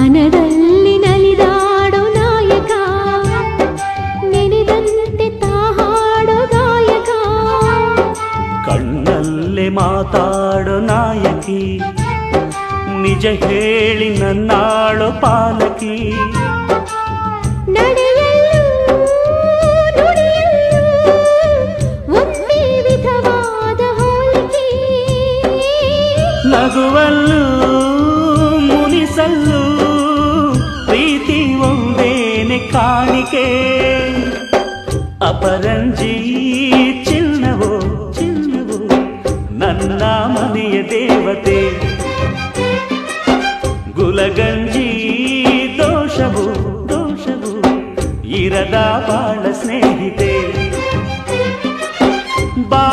ಮನದಲ್ಲಿ ನಲಿದಾಡೋ ನಾಯಕ ನೆನೆದಂತೆ ತಾಹಾಡೋ ಗಾಯಕ ಕಣ್ಣಲ್ಲೇ ಮಾತಾಡೋ ನಾಯಕಿ ನಿಜ ಹೇಳಿ ನನ್ನಾಳೋ ಪಾಲಕಿ ನಡೆಯಲ್ಲೂ ನುಡಿಯಲ್ಲೂ ಒಂದೇ ವಿಧವಾದ ಹೋಲಿಕೆ ನಗುವಲ್ಲೂ ಮುನಿಸಲ್ಲೂ ಪ್ರೀತಿ ಒಂದೇನೆ ಕಾಣಿಕೆ ಅಪರಂಜಿ ಚಿನ್ನವೋ ಚಿನ್ನವೋ ನನ್ನ ಮನೆಯ ದೇವತೆ ಗುಲಗಂಜಿ ದೋಷವು ದೋಷವು ಇರದ ಬಾಳ ಸ್ನೇಹಿತೆ ಬಾ